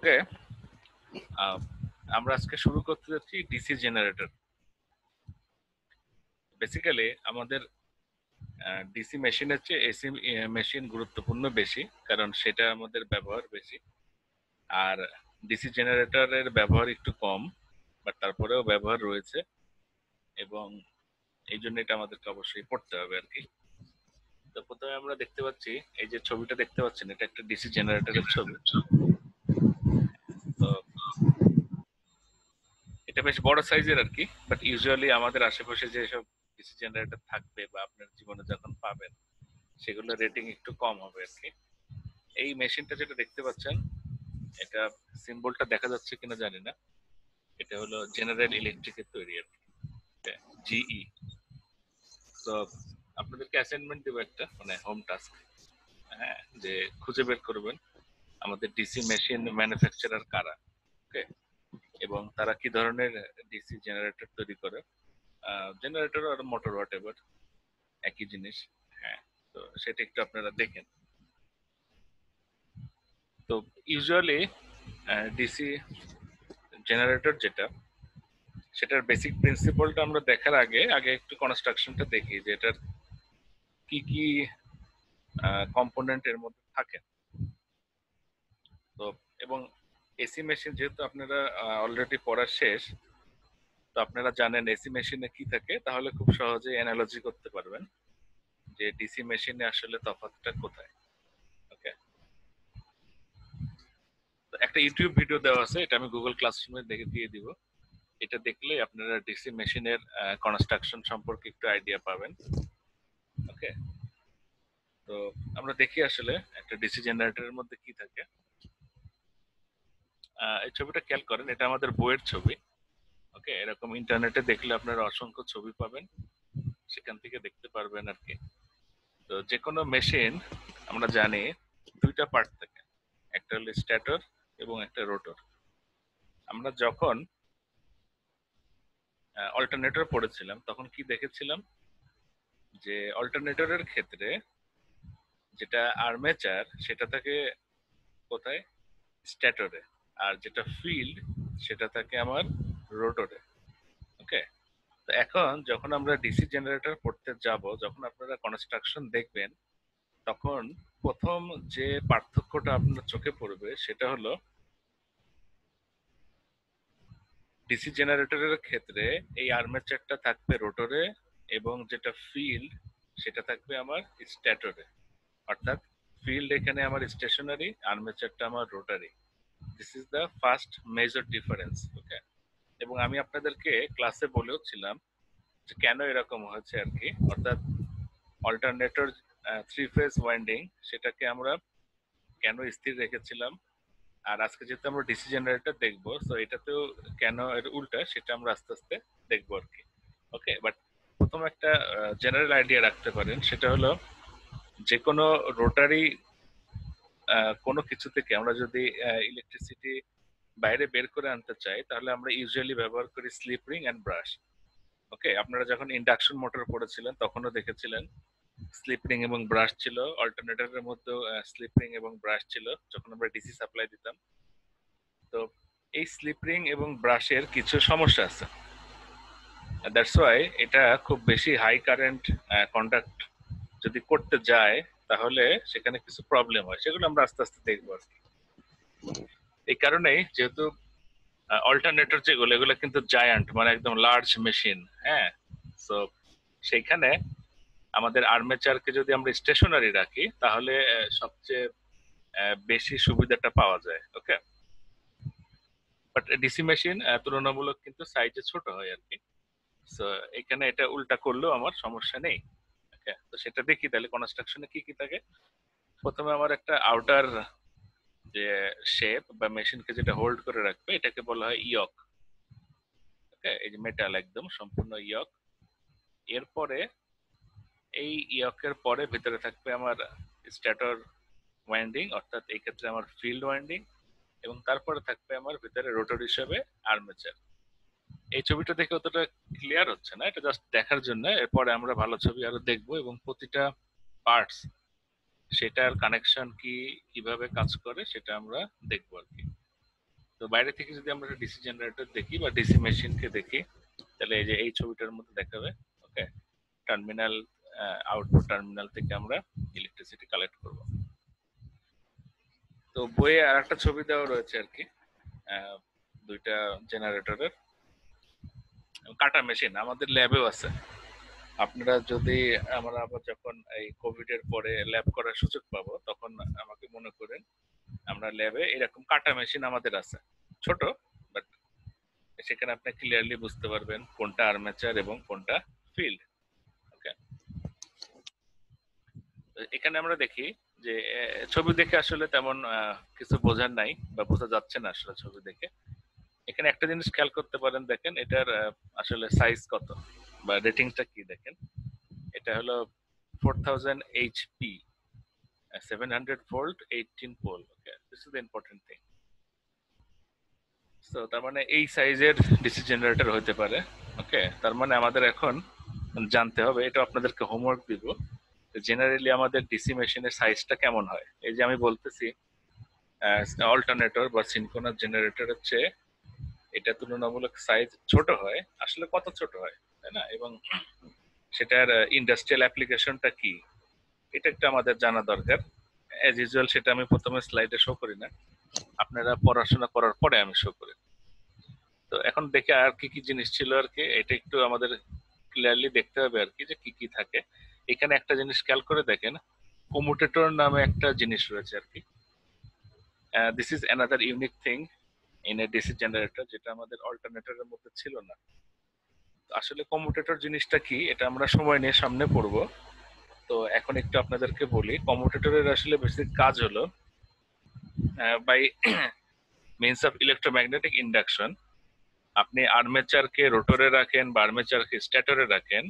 ওকে, আমরা আজকে শুরু করতে যাচ্ছি ডিসি জেনারেটর। বেসিক্যালি আমাদের ডিসি মেশিনের চেয়ে এসি মেশিন গুরুত্বপূর্ণ বেশি, কারণ সেটা আমাদের ব্যবহার বেশি। আর ডিসি জেনারেটরের ব্যবহার একটু কম, বাট তারপরেও ব্যবহার রয়েছে, এবং এই জন্য এটা আমাদেরকে অবশ্যই পড়তে হবে আর কি। তো প্রথমে আমরা দেখতে পাচ্ছি, এই যে ছবিটা দেখতে পাচ্ছেন, এটা একটা ডিসি জেনারেটরের ছবি। তো এটা বেশ বড় সাইজের আর কি, বাট ইউজুয়ালি আমাদের আশেপাশে যেসব ডিসি জেনারেটর থাকবে বা আপনার জীবনে যখন পাবেন, সেগুলো রেটিং একটু কম হবে আর কি। এই মেশিনটা যেটা দেখতে পাচ্ছেন, এটা সিম্বলটা দেখা যাচ্ছে কিনা জানি না, এটা হলো জেনারেল ইলেকট্রিকের তৈরি আর কি, জিই। তো আপনাদেরকে অ্যাসাইনমেন্ট দেবো একটা, মানে হোম টাস্ক, হ্যাঁ, যে খুঁজে বের করবেন আমাদের ডিসি মেশিন ম্যানুফ্যাকচারার কারা, ওকে, এবং তারা কি ধরনের ডিসি জেনারেটর তৈরি করে। জেনারেটর আর মোটর হোয়াট এভার, একই জিনিস। হ্যাঁ, তো সেটা একটু আপনারা দেখেন। তো ইউজুয়ালি ডিসি জেনারেটর যেটা, সেটার বেসিক প্রিন্সিপালটা আমরা দেখার আগে আগে একটু কনস্ট্রাকশনটা দেখি, যে এটার কি কি কম্পোনেন্ট এর মধ্যে থাকে। তো এবং এসি মেশিন যেহেতু আপনারা অলরেডি পড়া শেষ, তো আপনারা জানেন এসি মেশিনে কি থাকে, তাহলে খুব সহজে অ্যানালজি করতে পারবেন যে ডিসি মেশিনে আসলে তফাৎটা কোথায়। ওকে, তো একটা ইউটিউব ভিডিও দেওয়া আছে, এটা আমি গুগল ক্লাসরুমে দেখে দিয়ে দিব। এটা দেখলে আপনারা ডিসি মেশিনের কনস্ট্রাকশন সম্পর্কে একটু আইডিয়া পাবেন। ওকে, তো আমরা দেখি আসলে একটা ডিসি জেনারেটরের মধ্যে কি থাকে। এই ছবিটা খেয়াল করেন, এটা আমাদের বইয়ের ছবি। ওকে, এরকম ইন্টারনেটে দেখলে আপনারা অসংখ্য ছবি পাবেন, সেখান থেকে দেখতে পারবেন আর কি। তো যে কোনো মেশিন আমরা জানি দুইটা পার্ট থাকে, একটা হলো স্ট্যাটর এবং একটা রোটর। আমরা যখন অল্টারনেটর পড়েছিলাম তখন কি দেখেছিলাম, যে অল্টারনেটরের ক্ষেত্রে যেটা আর্মেচার সেটা থাকে কোথায়, স্ট্যাটরে, আর যেটা ফিল্ড সেটা থাকে আমার রোটরে। ওকে, তো এখন যখন আমরা ডিসি জেনারেটর পড়তে যাব, যখন আপনারা কনস্ট্রাকশন দেখবেন, তখন প্রথম যে পার্থক্যটা আপনার চোখে পড়বে সেটা হলো, ডিসি জেনারেটরের ক্ষেত্রে এই আর্মেচারটা থাকবে রোটরে, এবং যেটা ফিল্ড সেটা থাকবে আমার স্ট্যাটরে। অর্থাৎ ফিল্ড এখানে আমার স্টেশনারি, আর্মেচারটা আমার rotary. This is the first major difference. Okay, এবং আমি আপনাদেরকে ক্লাসে বলেও ছিলাম যে কেন এরকম হয়েছে আর কি। অর্থাৎ অল্টারনেটর থ্রি ফেজ ওয়াইন্ডিং, সেটাকে আমরা কেন স্থির রেখেছিলাম, আর আজকে যেহেতু আমরা ডিসি জেনারেটর দেখবো, তো এটাতেও কেন এর উল্টা, সেটা আমরা আস্তে আস্তে দেখবো আর কি। ওকে, বাট প্রথম একটা জেনারেল আইডিয়া রাখতে পারেন, সেটা হলো যে কোনো রোটারি কোনো কিছু থেকে আমরা যদি ইলেকট্রিসিটি বাইরে বের করে আনতে চাই, তাহলে আমরা ইউজুয়ালি ব্যবহার করি স্লিপ রিং অ্যান্ড ব্রাশ। ওকে, আপনারা যখন ইন্ডাকশন মোটর পড়েছিলেন তখনও দেখেছিলেন স্লিপ রিং এবং ব্রাশ ছিল, অল্টারনেটরের মধ্যেও স্লিপ রিং এবং ব্রাশ ছিল যখন আমরা ডিসি সাপ্লাই দিতাম। তো এই স্লিপ রিং এবং ব্রাশের কিছু সমস্যা আছে, দ্যাটস ওয়াই এটা খুব বেশি হাই কারেন্ট কন্ডাক্ট যদি করতে যায়, তাহলে সেখানে কিছু প্রবলেম হয়, সেগুলো আমরা আস্তে আস্তে দেখবো আর কি। এই কারণেই যেহেতু অল্টারনেটর যেগুলো, এগুলো কিন্তু জায়ান্ট, মানে একদম লার্জ মেশিন, হ্যাঁ, তো সেইখানে আমাদের আর্মেচারকে যদি আমরা স্টেশনারি রাখি, তাহলে সবচেয়ে বেশি সুবিধাটা পাওয়া যায়। ওকে, বাট ডিসি মেশিন তুলনামূলক কিন্তু সাইজে ছোট হয় আর কি। তো এখানে এটা উল্টা করলেও আমার সমস্যা নেই। ওকে, তো সেটা দেখি তাহলে কনস্ট্রাকশনে কি কি থাকে। প্রথমে আমার একটা আউটার যে শেপ বা মেশিনকে যেটা হোল্ড করে রাখবে, এটাকে বলা হয় ইয়ক। ওকে, এই যে মেটাল একদম সম্পূর্ণ ইয়ক। এরপরে এই ইয়কের পরে ভিতরে থাকবে আমার স্ট্যাটর ওয়াইন্ডিং, অর্থাৎ এই ক্ষেত্রে আমার ফিল্ড ওয়াইন্ডিং, এবং তারপরে থাকবে আমার ভিতরে রোটর হিসেবে আর্মেচার। এই ছবিটা দেখে অতটা ক্লিয়ার হচ্ছে না, এটা জাস্ট দেখার জন্য। এরপরে আমরা ভালো ছবি আরো দেখবো, এবং প্রতিটা পার্টস সেটার কানেকশন কি, কিভাবে কাজ করে, সেটা আমরা দেখবো আর কি। তো বাইরে থেকে যদি আমরা ডিসি জেনারেটর দেখি বা ডিসি মেশিনকে দেখি, তাহলে এই যে এই ছবিটার মধ্যে দেখাবে। ওকে, টার্মিনাল, আউটপুট টার্মিনাল থেকে আমরা ইলেকট্রিসিটি কালেক্ট করব। তো বইয়ে আর একটা ছবি দেওয়া রয়েছে আর কি, দুইটা জেনারেটরের কাটা মেশিন আমাদের ল্যাবেও আছে। আপনারা যদি, আমরা আবার যখন এই কোভিড এর পরে ল্যাব করার সুযোগ পাবো, তখন আমাকে মনে করেন, আমরা ল্যাবে এরকম কাটা মেশিন আমাদের আছে, ছোট, বাট সেখানে আপনি ক্লিয়ারলি বুঝতে পারবেন কোনটা আর্মেচার এবং কোনটা ফিল্ড। ওকে, এখানে আমরা দেখি যে ছবি দেখে আসলে তেমন কিছু বোঝার নাই বা বোঝা যাচ্ছে না আসলে ছবি দেখে। এখানে একটা জিনিস খেয়াল করতে পারেন, দেখেন এটার আসলে সাইজ কত বা রেটিংটা কি দেখেন। এটা হলো 4000 HP, 700 volt, 18 pole. Okay, this is the important thing. তো তার মানে এই সাইজের ডিসি জেনারেটর হতে পারে। ওকে, তার মানে আমাদের এখন জানতে হবে, এটা আপনাদেরকে হোমওয়ার্ক দিব, জেনারেলি আমাদের ডিসি মেশিনের সাইজটা কেমন হয়। এই যে আমি বলতেছি অল্টারনেটর বা সিনক্রোনাস জেনারেটরের চেয়ে এটা তুলনামূলক সাইজ ছোট হয়। আসলে কত ছোট হয়, তাই না? এবং সেটার ইন্ডাস্ট্রিয়াল অ্যাপ্লিকেশনটা কি, এটা একটা আমাদের জানা দরকার। অ্যাজ ইউজুয়াল সেটা আমি প্রথমে স্লাইডে শো করি না, আপনারা পড়াশোনা করার পরে আমি শো করি। তো এখন দেখে আর কি কি জিনিস ছিল আর কি, এটা একটু আমাদের ক্লিয়ারলি দেখতে হবে আর কি, যে কি কি থাকে। এখানে একটা জিনিস খেয়াল করে দেখেন, কমুটেটর নামে একটা জিনিস রয়েছে আর কি। This is another unique thing in a DC generator, যেটা আমাদের অল্টারনেটরের মধ্যে ছিল না। আসলে কমুটেটর জিনিসটা কি, এটা আমরা সময় নিয়ে সামনে পড়বো। তো এখন একটু আপনাদেরকে বলি, কমুটেটরের আসলে বেসিক কাজ হলো, by means of electromagnetic induction, আপনি আর্মেচারকে রোটরে রাখেন বা আর্মেচারকে স্ট্যাটরে রাখেন,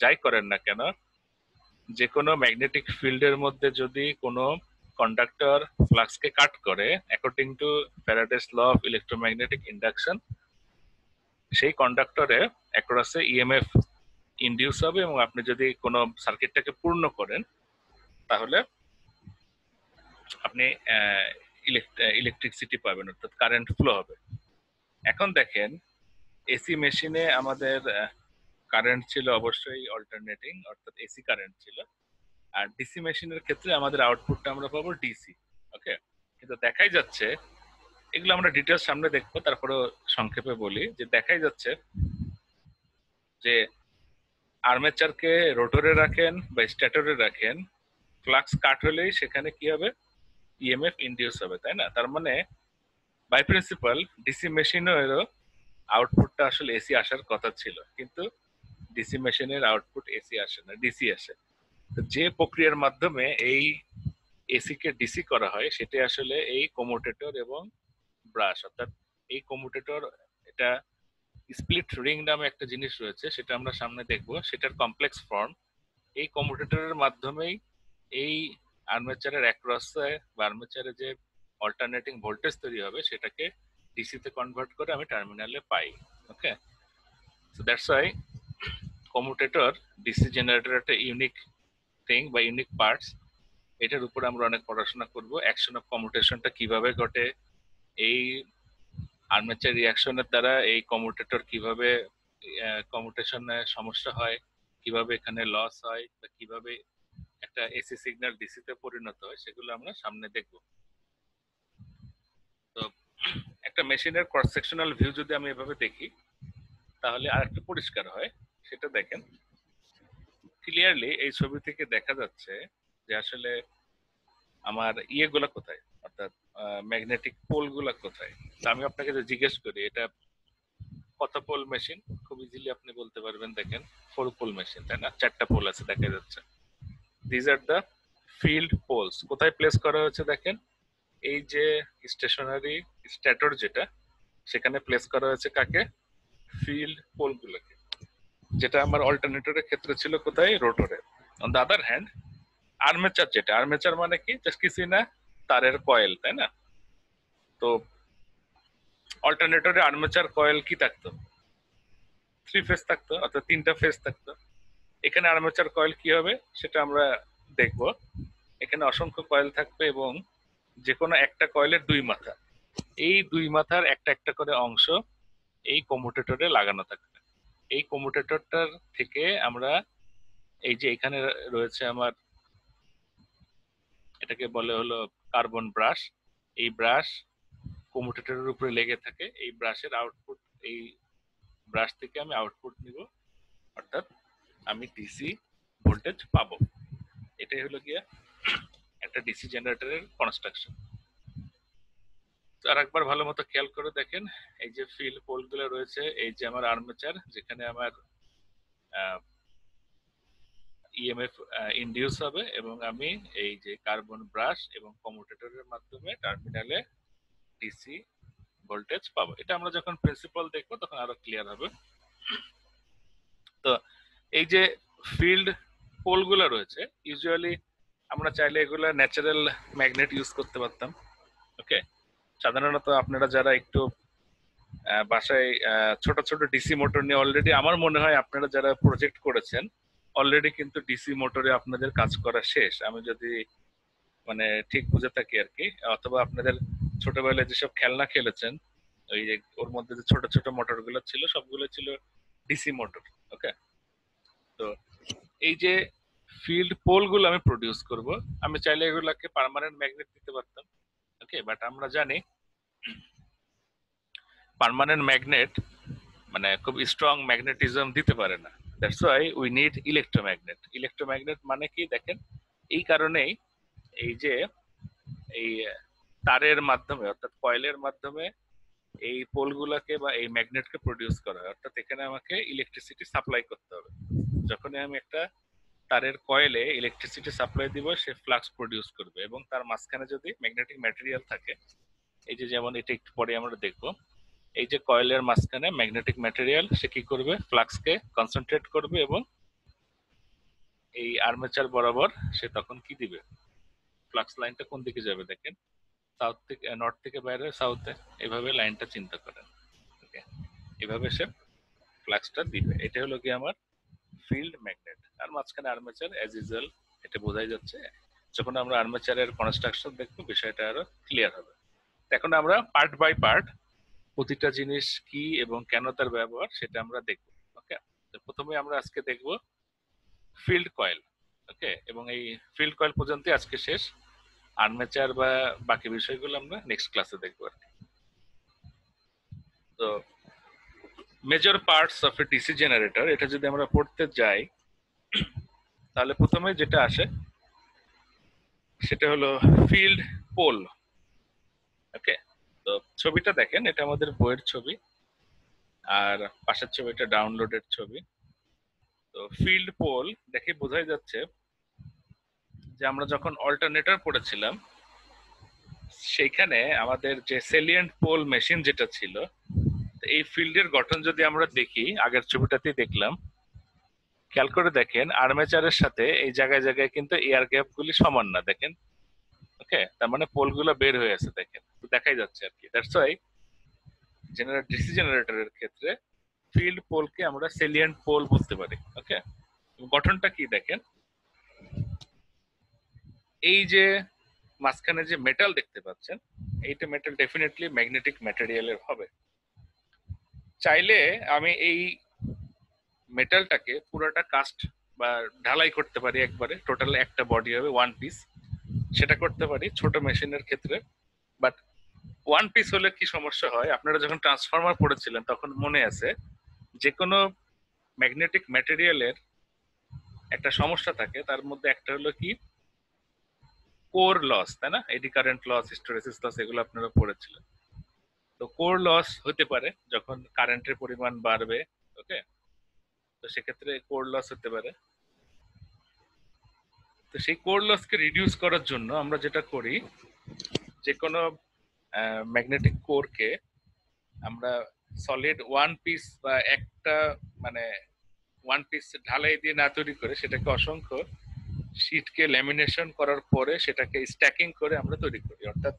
যাই করেন না কেন, যে কোনো ম্যাগনেটিক ফিল্ডের মধ্যে যদি কোনো কন্ডাক্টর ফ্লাক্সকে কাট করে, according to Faraday's law of electromagnetic induction, সেই কন্ডাক্টরে অ্যাক্রসে ইএমএফ ইনডিউস হবে, এবং আপনি যদি কোনো সার্কিটটাকে পূর্ণ করেন, তাহলে আপনি ইলেকট্রিসিটি পাবেন, অর্থাৎ কারেন্ট ফ্লো হবে। এখন দেখেন, এসি মেশিনে আমাদের কারেন্ট ছিল অবশ্যই অল্টারনেটিং, অর্থাৎ এসি কারেন্ট ছিল। আর ডিসি মেশিনের ক্ষেত্রে আমাদের আউটপুটটা আমরা পাবো ডিসি। ওকে, কিন্তু দেখাই যাচ্ছে, এগুলো আমরা ডিটেলস সামনে দেখবো, তারপরে সংক্ষেপে বলি যে দেখাই যাচ্ছে যে আর্মেচারকে রোটরে রাখেন বা স্ট্যাটরে রাখেন, ফ্লাক্স কাট হলেই সেখানে কি হবে, ইএমএফ ইনডিউস হবে, তাই না? তার মানে বাই প্রিন্সিপাল ডিসি মেশিনেরও আউটপুটটা আসলে এসি আসার কথা ছিল, কিন্তু ডিসি মেশিনের আউটপুট এসি আসে না, ডিসি আসে। তো যে প্রক্রিয়ার মাধ্যমে এই এসি কে ডিসি করা হয়, সেটা আসলে এই কমুটেটর এবং ব্রাশ, অর্থাৎ এই কমুটেটর, এটা স্প্লিট রিং নামে একটা জিনিস রয়েছে, সেটা আমরা সামনে দেখব, সেটার কমপ্লেক্স ফর্ম। এই কমুটেটরের মাধ্যমেই এই আর্মেচারের অ্যাক্রসে বা আর্মেচারে যে অল্টারনেটিং ভোল্টেজ তৈরি হবে, সেটাকে ডিসি তে কনভার্ট করে আমি টার্মিনালে পাই। Okay, so that's why commutator DC generator একটা ইউনিক থিং বা ইউনিক পার্টস। এটার উপর আমরা অনেক পড়াশোনা করব, অ্যাকশন অফ কমিউটেশনটা কিভাবে ঘটে, এই আর্মেচার রিয়াকশনের দ্বারা এই কমিউটেটর কিভাবে কমিউটেশনে সমস্যা হয়, কিভাবে এখানে লস হয়, বা কিভাবে একটা এসি সিগন্যাল ডিসি তে পরিণত হয়, সেগুলো আমরা সামনে দেখব। তো একটা মেশিনের ক্রস সেকশনাল ভিউ যদি আমি এভাবে দেখি, তাহলে আর একটু পরিষ্কার হয়। সেটা দেখেন, ক্লিয়ারলি এই ছবি থেকে দেখা যাচ্ছে যে আসলে আমার ইয়েগুলা কোথায়, অর্থাৎ ম্যাগনেটিক পোল গুলা কোথায়। তো আমি আপনাকে যে জিজ্ঞেস করি এটা কত পোল মেশিন, খুব ইজিলি আপনি বলতে পারবেন, দেখেন 4 পোল মেশিন, তাই না? 4টা পোল আছে দেখা যাচ্ছে। These are the field poles. কোথায় প্লেস করা হয়েছে দেখেন, এই যে স্টেশনারি স্ট্যাটর যেটা, সেখানে প্লেস করা হয়েছে কাকে, ফিল্ড পোল গুলোকে, যেটা আমার অল্টারনেটরের ক্ষেত্রে ছিল কোথায়, রোটরে। On the other hand armature, যেটা আর্মেচার মানে কি, জাস্ট কিছুই না, তারের কয়েল, তাই না? তো অল্টারনেটরে আর্মেচার কয়েল কি থাকতো, 3 ফেজ থাকতো, অর্থাৎ 3টা ফেজ থাকতো। এখানে আর্মেচার কয়েল কি হবে সেটা আমরা দেখব। এখানে অসংখ্য কয়েল থাকবে এবং যে কোনো একটা কয়েলের 2 মাথা। এই দুই মাথার একটা একটা করে অংশ এই কম্যুটেটরে লাগানো থাকবে। এই কম্যুটেটরটার থেকে আমরা এই যে এখানে রয়েছে আমার, এটাকে বলে হলো কার্বন ব্রাশ। এই ব্রাশ কম্যুটেটরের উপরে লেগে থাকে। এই ব্রাশের আউটপুট, এই ব্রাশ থেকে আমি আউটপুট নিব, অর্থাৎ আমি ডিসি ভোল্টেজ পাবো। এটাই হলো গিয়া একটা ডিসি জেনারেটরের কনস্ট্রাকশন। আর একবার ভালো মতো খেয়াল করে দেখেন, এই যে ফিল্ড পোল গুলো রয়েছে, এই যে আমার আর্মেচার, যেখানে আমার ইএমএফ ইন্ডিউস হবে, এবং আমি এই যে কার্বন ব্রাশ এবং কমিউটেটরের মাধ্যমে টার্মিনালে ডিসি ভোল্টেজ পাবো। এটা আমরা যখন প্রিন্সিপাল দেখবো তখন আরো ক্লিয়ার হবে। তো এই যে ফিল্ড পোল গুলো রয়েছে, ইউজুয়ালি আমরা চাইলে এগুলো ন্যাচারাল ম্যাগনেট ইউজ করতে পারতাম। ওকে, সাধারণত আপনারা যারা একটু বাসায় ছোট ছোট ডিসি মোটর নিয়ে অলরেডি, আমার মনে হয় আপনারা যারা প্রজেক্ট করেছেন অলরেডি কিন্তু ডিসি মোটরে আপনাদের কাজ করা শেষ, আমি যদি মানে ঠিক বুঝে থাকি আর কি। অথবা আপনাদের ছোটবেলায় যেসব খেলনা খেলেছেন, ওই যে ওর মধ্যে যে ছোট ছোট মোটর গুলো ছিল সবগুলো ছিল ডিসি মোটর। ওকে, তো এই যে ফিল্ড পোল গুলো আমি প্রডিউস করব, আমি চাইলে এগুলাকে পার্মানেন্ট ম্যাগনেট দিতে পারতাম। ওকে, বাট আমরা জানি পার্মানেন্ট ম্যাগনেট মানে খুব স্ট্রং ম্যাগনেটিজম দিতে পারে না। That's why we need electromagnet. Electromagnet মানে কি দেখেন, এই কারণেই এই যে এই তারের মাধ্যমে অর্থাৎ কয়েলের মাধ্যমে এই পোলগুলোকে বা এই ম্যাগনেটকে প্রডিউস করা হয়, অর্থাৎ এখানে আমাকে ইলেকট্রিসিটি সাপ্লাই করতে হবে। যখনই আমি একটা তারের কয়েলে ইলেকট্রিসিটি সাপ্লাই দিব, সে ফ্লাক্স প্রডিউস করবে, এবং তার মাঝখানে যদি ম্যাগনেটিক ম্যাটেরিয়াল থাকে, এই যে যেমন এটা একটু পরে আমরা দেখবো, এই যে কয়েলের মাঝখানে ম্যাগনেটিক ম্যাটেরিয়াল, সে কি করবে, ফ্লাক্সকে কনসেন্ট্রেট করবে, এবং এই আর্মেচার বরাবর সে তখন কি দিবে, ফ্লাক্স লাইনটা কোন দিকে যাবে দেখেন, সাউথ থেকে, নর্থ থেকে বাইরে সাউথে, এভাবে লাইনটা চিন্তা করেন। ওকে, এভাবে সে ফ্লাক্সটা দিবে। এটা হলো কি আমার ফিল্ড ম্যাগনেট। আর মাঝখানে আর্মেচার অ্যাজ ইউজুয়াল, এটা বোঝাই যাচ্ছে। যখন আমরা আর্মেচারের কনস্ট্রাকশন দেখবো বিষয়টা আরো ক্লিয়ার হবে। এখন আমরা পার্ট বাই পার্ট প্রতিটা জিনিস কি এবং কেন তার ব্যবহার সেটা আমরা দেখব। ওকে, তো প্রথমে আমরা আজকে দেখব ফিল্ড কয়েল। ওকে, এবং এই ফিল্ড কয়েল পর্যন্তই আজকে শেষ। আর্মেচার বা বাকি বিষয়গুলো আমরা নেক্সট ক্লাসে দেখবো আর কি। তো major parts of A DC generator, এটা যদি আমরা পড়তে যাই তাহলে প্রথমে যেটা আসে সেটা হলো ফিল্ড পোল। ওকে, তো ছবিটা দেখেন, এটা আমাদের বইয়ের ছবি, আর পাশের ছবিটা ডাউনলোডের ছবি। তো ফিল্ড পোল দেখে বোঝাই যাচ্ছে যে আমরা যখন অল্টারনেটর পড়েছিলাম সেইখানে আমাদের যে সেলিয়েন্ট পোল মেশিন যেটা ছিল, এই ফিল্ডের গঠন যদি আমরা দেখি, আগের ছবিটাতেই দেখলাম, খেয়াল করে দেখেন আর্মেচারের সাথে এই জায়গায় জায়গায় কিন্তু এয়ার গ্যাপ গুলি সমান না, দেখেন। ওকে, তার মানে পোল গুলো বের হয়ে আছে, দেখেন, তো দেখাই যাচ্ছে আর কি। দ্যাটস ওয়াই ডিসি জেনারেটরের ক্ষেত্রে ফিল্ড পোলকে আমরা সেলিয়েন্ট পোল বলতে পারি। ওকে, গঠনটা কি দেখেন, এই যে মাঝখানে যে মেটাল দেখতে পাচ্ছেন, এইটা মেটাল ডেফিনেটলি ম্যাগনেটিক ম্যাটেরিয়ালের হবে। চাইলে আমি এই মেটালটাকে পুরোটা কাস্ট বা ঢালাই করতে পারি, একবারে টোটাল একটা বডি হবে ওয়ান পিস, সেটা করতে পারি ছোট মেশিনের ক্ষেত্রে। বাট ওয়ান পিস হলে কি সমস্যা হয়, আপনারা যখন ট্রান্সফরমার পড়েছিলেন তখন মনে আছে, যে কোনো ম্যাগনেটিক ম্যাটেরিয়ালের একটা সমস্যা থাকে, তার মধ্যে একটা হলো কি কোর লস, তাই না? Eddy current loss, hysteresis loss, এগুলো আপনারা পড়েছিলেন। তো কোর লস হতে পারে যখন কারেন্টের পরিমাণ বাড়বে। ওকে, তো সেক্ষেত্রে কোর লস হতে পারে। তো সেই কোর লসকে রিডিউস করার জন্য আমরা যেটা করি, যে কোনো ম্যাগনেটিক কোরকে আমরা সলিড ওয়ান পিস বা একটা মানে ওয়ান পিস ঢালাই দিয়ে না তৈরি করে, সেটাকে অসংখ্য শীটকে ল্যামিনেশন করার পরে সেটাকে স্ট্যাকিং করে আমরা তৈরি করি। অর্থাৎ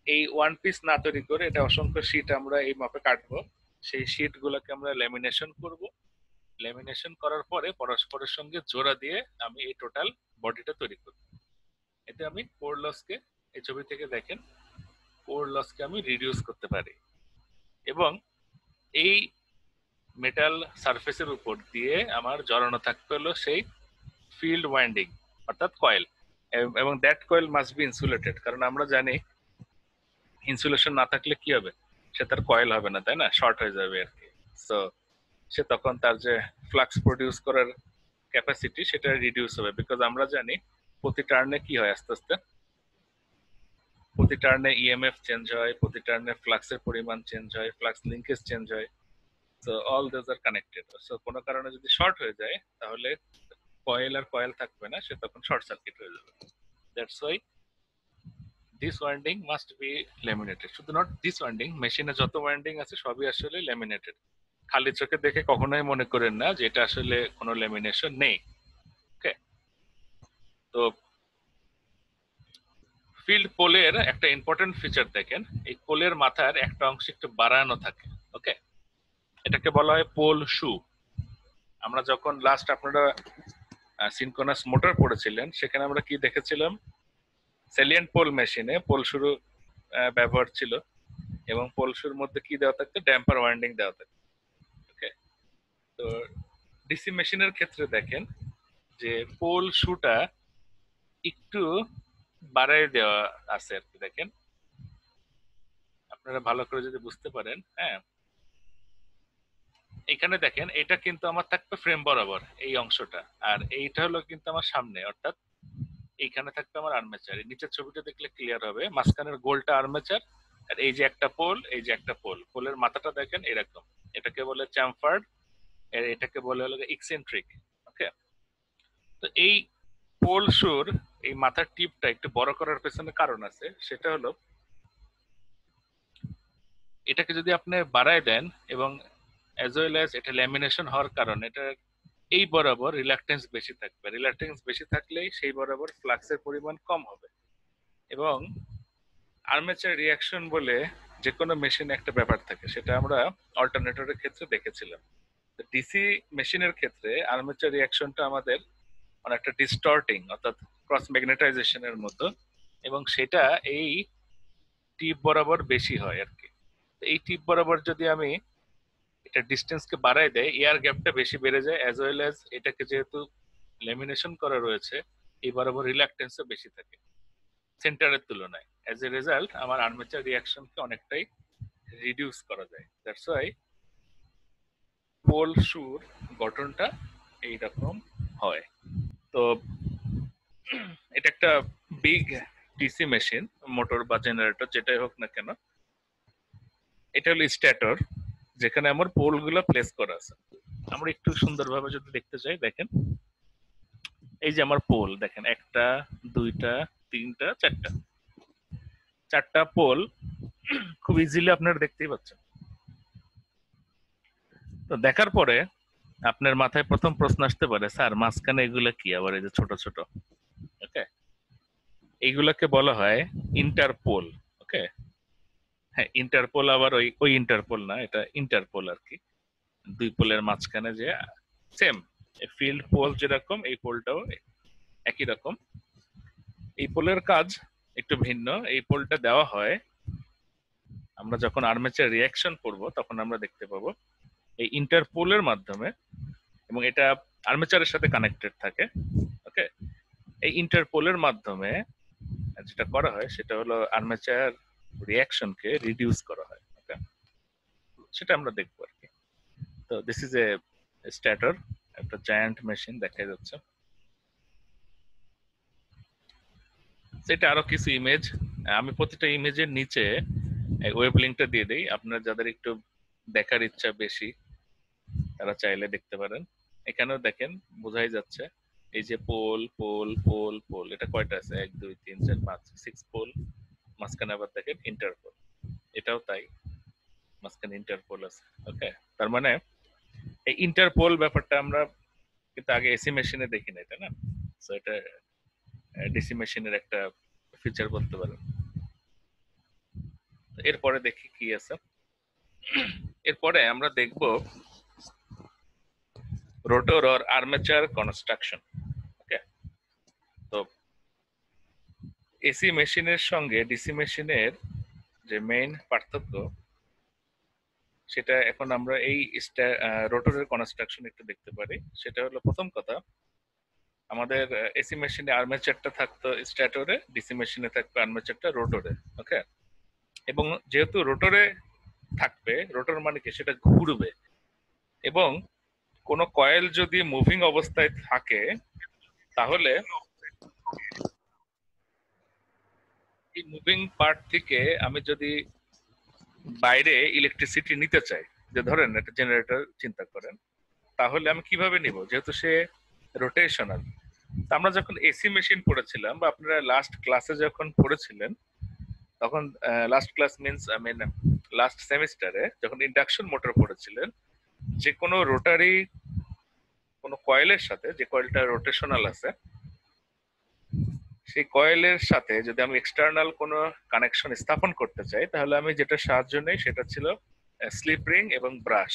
এই ওয়ান পিস না তৈরি করে এটা অসংখ্য শীট আমরা এই মাপে কাটবো, সেই শীট গুলোকে আমরা ল্যামিনেশন করব। ল্যামিনেশন করার পরে পরস্পরের সঙ্গে জোড়া দিয়ে আমি এই টোটাল বডিটা তৈরি করব। এতে আমি কোর লসকে, এই ছবি থেকে দেখেন, কোর লসকে আমি রিডিউস করতে পারি। এবং এই মেটাল সারফেসের উপর দিয়ে আমার জড়ানো থাকতে হলো সেই ফিল্ড ওয়াইন্ডিং অর্থাৎ কয়েল, এবং that coil must be insulated, কারণ আমরা জানি ইনসুলেশন না থাকলে কি হবে, সে তার কয়েল হবে না, তাই না, শর্ট হয়ে যাবে আর কি। সো সে তখন তার যে ফ্লাক্স প্রডিউস করার ক্যাপাসিটি সেটা রিডিউস হবে, বিকজ আমরা জানি প্রতি টার্নে কি হয়, আস্তে আস্তে প্রতি টার্নে ইএমএফ চেঞ্জ হয়, প্রতি টার্নে ফ্লাক্সের পরিমাণ চেঞ্জ হয়, ফ্লাক্স লিঙ্কেজ চেঞ্জ হয়। So all those are connected. So কোনো কারণে যদি শর্ট হয়ে যায় তাহলে কয়েল আর কয়েল থাকবে না, সে তখন শর্ট সার্কিট হয়ে যাবে। That's why this winding must be laminated. শুধু নট দিস ওয়াইন্ডিং, মেশিনে যত ওয়াইন্ডিং আছে সবই আসলে ল্যামিনেটেড। খালি চোখে দেখে কখনোই মনে করেন না যে এটা আসলে কোনো ল্যামিনেশন নেই। ওকে, তো ফিল্ড পোলের একটা ইম্পর্টেন্ট ফিচার দেখেন, এই পোলের মাথার একটা অংশ একটু বাড়ানো থাকে। ওকে, এটাকে বলা হয় পোল শু। আমরা যখন লাস্ট আপনারা সিনক্রোনাস মোটর পড়েছিলেন সেখানে আমরা কি দেখেছিলাম, সেলিয়েন্ট পোল মেশিনে পোল শুরু ব্যবহার ছিল, এবং পোল শুর মধ্যে কি দেওয়া থাকতো, ড্যাম্পার ওয়াইন্ডিং দেওয়া থাকতো। ওকে, তো ডিসি মেশিনের ক্ষেত্রে দেখেন যে পোল শুটা একটু বাড়াই দেওয়া আছে আর কি। দেখেন আপনারা ভালো করে যদি বুঝতে পারেন, হ্যাঁ, এখানে দেখেন এটা কিন্তু আমার থাকবে ফ্রেম বরাবর এই অংশটা, আর এইটা হলো কিন্তু আমার সামনে, অর্থাৎ এইখানে থাকবে আমার আর্মেচার। নিচের ছবিটা দেখলে ক্লিয়ার হবে, মাঝখানের গোলটা আর্মেচার, আর এই যে একটা পোল, এই যে একটা পোল, পোলের মাথাটা দেখেন এরকম, এটাকে বলে চ্যামফার্ড, এটাকে বলে হলো এক্সেন্ট্রিক। ওকে, তো এই পোল শুর এই মাথার টিপটা একটু বড় করার পেছনে কারণ আছে, সেটা হলো এটাকে যদি আপনি বাড়ায় দেন এবং অ্যাজ ওয়েল অ্যাজ এটা ল্যামিনেশন হওয়ার কারণে এটা এই বরাবর রিলাক্টেন্স বেশি থাকবে, রিলাক্টেন্স বেশি থাকলেই সেই বরাবর ফ্লাক্সের পরিমাণ কম হবে। এবং আর্মেচার রিয়াকশন বলে যে কোনো মেশিনে একটা ব্যাপার থাকে, সেটা আমরা অল্টারনেটরের ক্ষেত্রে দেখেছিলাম। ডিসি মেশিনের ক্ষেত্রে আর্মেচার রিয়াকশনটা আমাদের অনেকটা ডিস্টর্টিং, অর্থাৎ ক্রস ম্যাগনেটাইজেশনের মতো, এবং সেটা এই টিপ বরাবর বেশি হয় আর কি। এই টিপ বরাবর যদি আমি এটা ডিস্টেন্সকে বাড়াই দেয়, এয়ার গ্যাপটা বেশি বেড়ে যায়, অ্যাজ ওয়েল অ্যাজ এটাকে যেহেতু ল্যামিনেশন করা রয়েছে এই বরাবর রিল্যাক্টেন্সও বেশি থাকে সেন্টারের তুলনায়। অ্যাজ এ রেজাল্ট আমার আর্মেচার রিয়াকশনকে অনেকটাই রিডিউস করা যায়। দ্যাটস ওয়াই পোল শুর গঠনটা এইরকম হয়। তো এটা একটা বিগ ডিসি মেশিন, মোটর বা জেনারেটর যেটাই হোক না কেন, এটা হলো স্ট্যাটর, যেখানে আমার পোল গুলো প্লেস করা আছে। আমরা একটু সুন্দরভাবে যদি দেখতে চাই, দেখেন এই যে আমার পোল, দেখেন একটা, দুইটা, তিনটা, চারটা, চারটা পোল খুব ইজিলি আপনারা দেখতেই পাচ্ছেন। তো দেখার পরে আপনার মাথায় প্রথম প্রশ্ন আসতে পারে, স্যার মাঝখানে এগুলো কি আবার, এই যে ছোট ছোট, ওকে, এইগুলোকে বলা হয় ইন্টারপোল। ওকে, হ্যাঁ, ইন্টারপোল আবার ওই ওই ইন্টারপোল না, এটা ইন্টারপোল আর কি, দুই পোলের মাঝখানে যে সেম ফিল্ড পোল যেরকম, এই পোলটাও একই রকম। এই পোলের কাজ একটু ভিন্ন। এই পোলটা দেওয়া হয় আমরা যখন আর্মেচার রিয়াকশন করব তখন আমরা দেখতে পাবো এই ইন্টারপোলের মাধ্যমে, এবং এটা আর্মেচারের সাথে কানেক্টেড থাকে। ওকে, এই ইন্টারপোলের মাধ্যমে যেটা করা হয় সেটা হলো আর্মেচার রিয়াকশনকে রিডিউস করা হয়। ওকে, সেটা আমরা দেখবো আর কি। তো দিস ইজ এ স্ট্যাটর, একটা জায়ান্ট মেশিন দেখা যাচ্ছে। সেটা আরো কিছু ইমেজ, আমি প্রতিটা ইমেজের নিচে ওয়েব লিঙ্কটা দিয়ে দিই, আপনারা যাদের একটু দেখার ইচ্ছা বেশি তারা চাইলে দেখতে পারেন। এখানেও দেখেন বোঝাই যাচ্ছে এই যে পোল পোল পোল পোল, এটা কয়টা আছে, 1 2 3 4 5 6 পোল, মাঝখানে আবার দেখেন ইন্টারপোল, এটাও তাই, মাঝখানে ইন্টারপোল আছে। ওকে, তার মানে এই ইন্টারপোল ব্যাপারটা আমরা কিন্তু আগে এসি মেশিনে দেখি না, এটা না, সো এটা ডিসি মেশিনের একটা ফিচার বলতে পারেন। এরপরে দেখি কি আছে, এরপরে আমরা দেখব রোটর অর আর্মেচার কনস্ট্রাকশন। ওকে, তো এসি মেশিনের সঙ্গে ডিসি মেশিনের যে মেইন পার্থক্য, সেটা এখন আমরা এই রোটরের কনস্ট্রাকশন একটু দেখতে পারি। সেটা হলো, প্রথম কথা, আমাদের এসি মেশিনে আর্মেচারটা থাকতো স্ট্যাটরে, ডিসি মেশিনে থাকতো আর্মেচারটা রোটরে। ওকে, এবং যেহেতু রোটরে থাকবে, রোটর মানে কি, সেটা ঘুরবে, এবং কোনো কয়েল যদি মুভিং অবস্থায় থাকে তাহলে এই মুভিং পার্ট থেকে আমি যদি বাইরে ইলেকট্রিসিটি নিতে চাই, যে ধরেন একটা জেনারেটর চিন্তা করেন, তাহলে আমি কিভাবে নিব, যেহেতু সে রোটেশনাল। আমরা যখন এসি মেশিন পড়েছিলাম, বা আপনারা লাস্ট ক্লাসে যখন পড়েছিলেন, তখন last class means I mean last সেমিস্টারে যখন ইন্ডাকশন মোটর পড়েছিলেন, যে কোনো রোটারি কোনো কয়েলের সাথে, যে কয়েলটা রোটেশনাল আছে, সেই কয়েলের সাথে যদি আমি এক্সটার্নাল কোনো কানেকশন স্থাপন করতে চাই, তাহলে আমি যেটা সাহায্য নেই সেটা ছিল স্লিপ রিং এবং ব্রাশ।